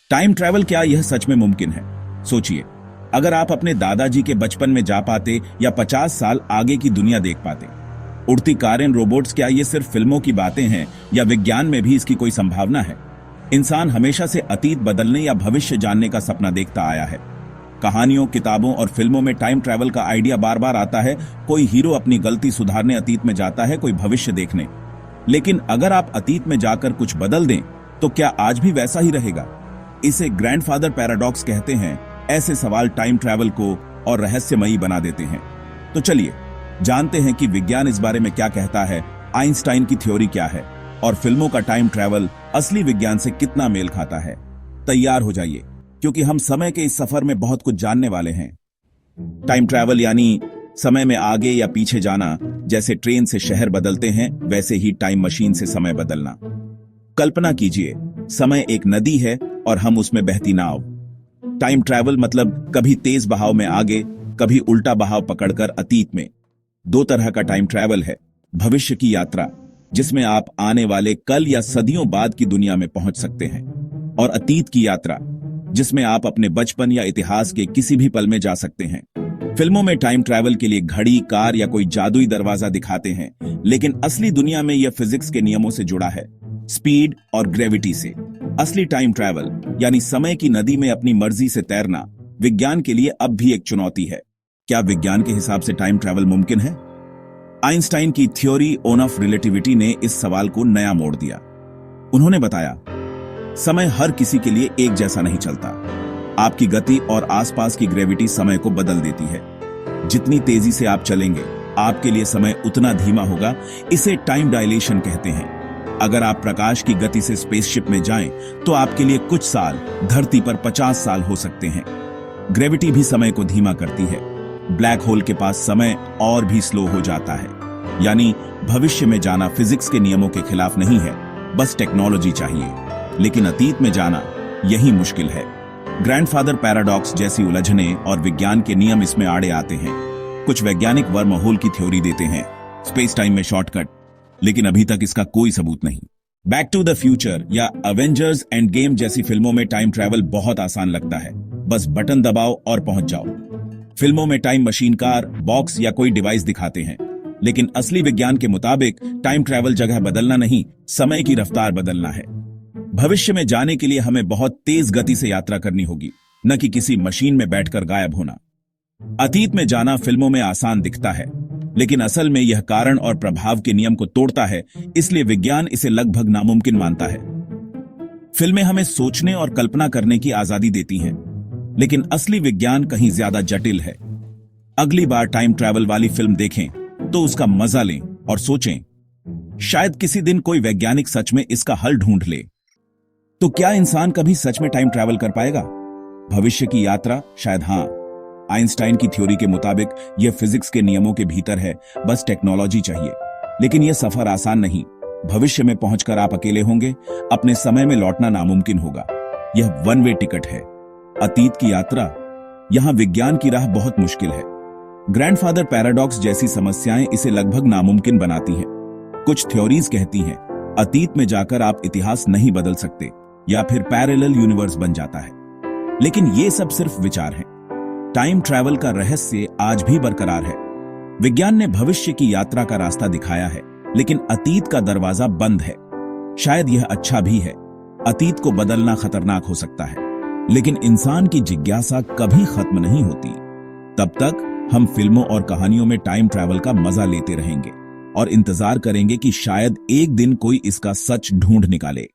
Time travel क्या यह सच में मुमकिन है? सोचिए, अगर आप अपने दादाजी के बचपन में जा पाते या 50 साल आगे की दुनिया देख पाते। उड़ती कारें, रोबोट्स, क्या ये सिर्फ फिल्मों की बातें हैं या विज्ञान में भी इसकी कोई संभावना है? इंसान हमेशा से अतीत बदलने या भविष्य जानने का सपना देखता आया है। कहानियों, किताबों और फिल्मों में टाइम ट्रैवल का आइडिया बार बार आता है। कोई हीरो अपनी गलती सुधारने अतीत में जाता है, कोई भविष्य देखने। लेकिन अगर आप अतीत में जाकर कुछ बदल दें तो क्या आज भी वैसा ही रहेगा? इसे ग्रैंडफादर पैराडॉक्स कहते हैं। ऐसे सवाल टाइम ट्रैवल को और रहस्यमयी बना देते हैं। तो चलिए जानते हैं कि विज्ञान इस बारे में क्या कहता है, आइंस्टाइन की थ्योरी क्या है और फिल्मों का टाइम ट्रैवल असली विज्ञान से कितना मेल खाता है। तैयार हो जाइए, क्योंकि हम समय के इस सफर में बहुत कुछ जानने वाले हैं। टाइम ट्रैवल यानी समय में आगे या पीछे जाना। जैसे ट्रेन से शहर बदलते हैं, वैसे ही टाइम मशीन से समय बदलना। कल्पना कीजिए, समय एक नदी है और हम उसमें बहती नाव। टाइम ट्रैवल मतलब कभी तेज बहाव में आगे, कभी उल्टा बहाव पकड़कर अतीत में। दो तरह का टाइम ट्रैवल है। भविष्य की यात्रा, जिसमें आप आने वाले कल या सदियों बाद की दुनिया में पहुंच सकते हैं, और अतीत की यात्रा, जिसमें आप अपने बचपन या इतिहास के किसी भी पल में जा सकते हैं। फिल्मों में टाइम ट्रैवल के लिए घड़ी, कार या कोई जादुई दरवाजा दिखाते हैं, लेकिन असली दुनिया में यह फिजिक्स के नियमों से जुड़ा है, स्पीड और ग्रेविटी से। असली टाइम ट्रैवल यानी समय की नदी में अपनी मर्जी से तैरना विज्ञान के लिए अब भी एक चुनौती है। क्या विज्ञान के हिसाब से टाइम ट्रैवल मुमकिन है? आइंस्टाइन की थ्योरी ऑफ रिलेटिविटी ने इस सवाल को नया मोड़ दिया। उन्होंने बताया, समय हर किसी के लिए एक जैसा नहीं चलता। आपकी गति और आसपास की ग्रेविटी समय को बदल देती है। जितनी तेजी से आप चलेंगे, आपके लिए समय उतना धीमा होगा। इसे टाइम डायलेशन कहते हैं। अगर आप प्रकाश की गति से स्पेसशिप में जाएं, तो आपके लिए कुछ साल धरती पर 50 साल हो सकते हैं। ग्रेविटी भी समय को धीमा करती है। ब्लैक होल के पास समय और भी स्लो हो जाता है। यानी भविष्य में जाना फिजिक्स के नियमों के खिलाफ नहीं है, बस टेक्नोलॉजी चाहिए। लेकिन अतीत में जाना, यही मुश्किल है। ग्रैंडफादर पैराडॉक्स जैसी उलझने और विज्ञान के नियम इसमें आड़े आते हैं। कुछ वैज्ञानिक वर्महोल की थ्योरी देते हैं, स्पेस टाइम में शॉर्टकट, लेकिन अभी तक इसका कोई सबूत नहीं। बैक टू द फ्यूचर या अवेंजर्स एंड गेम जैसी फिल्मों में टाइम ट्रैवल बहुत आसान लगता है। बस बटन दबाओ और पहुंच जाओ। फिल्मों में टाइम मशीन, कार, बॉक्स या कोई डिवाइस दिखाते हैं, लेकिन असली विज्ञान के मुताबिक टाइम ट्रैवल जगह बदलना नहीं, समय की रफ्तार बदलना है। भविष्य में जाने के लिए हमें बहुत तेज गति से यात्रा करनी होगी, न कि किसी मशीन में बैठकर गायब होना। अतीत में जाना फिल्मों में आसान दिखता है, लेकिन असल में यह कारण और प्रभाव के नियम को तोड़ता है, इसलिए विज्ञान इसे लगभग नामुमकिन मानता है। फिल्में हमें सोचने और कल्पना करने की आजादी देती हैं, लेकिन असली विज्ञान कहीं ज्यादा जटिल है। अगली बार टाइम ट्रैवल वाली फिल्म देखें तो उसका मजा लें और सोचें, शायद किसी दिन कोई वैज्ञानिक सच में इसका हल ढूंढ ले। तो क्या इंसान कभी सच में टाइम ट्रैवल कर पाएगा? भविष्य की यात्रा, शायद हां। आइंस्टाइन की थ्योरी के मुताबिक यह फिजिक्स के नियमों के भीतर है, बस टेक्नोलॉजी चाहिए। लेकिन यह सफर आसान नहीं। भविष्य में पहुंचकर आप अकेले होंगे, अपने समय में लौटना नामुमकिन होगा। यह वन वे टिकट है। अतीत की यात्रा, यहां विज्ञान की राह बहुत मुश्किल है। ग्रैंडफादर पैराडॉक्स जैसी समस्याएं इसे लगभग नामुमकिन बनाती हैं। कुछ थ्योरीज कहती हैं, अतीत में जाकर आप इतिहास नहीं बदल सकते, या फिर पैरेलल यूनिवर्स बन जाता है। लेकिन ये सब सिर्फ विचार हैं। टाइम ट्रैवल का रहस्य आज भी बरकरार है। विज्ञान ने भविष्य की यात्रा का रास्ता दिखाया है, लेकिन अतीत का दरवाजा बंद है। शायद यह अच्छा भी है। अतीत को बदलना खतरनाक हो सकता है, लेकिन इंसान की जिज्ञासा कभी खत्म नहीं होती। तब तक हम फिल्मों और कहानियों में टाइम ट्रैवल का मजा लेते रहेंगे और इंतजार करेंगे कि शायद एक दिन कोई इसका सच ढूंढ निकाले।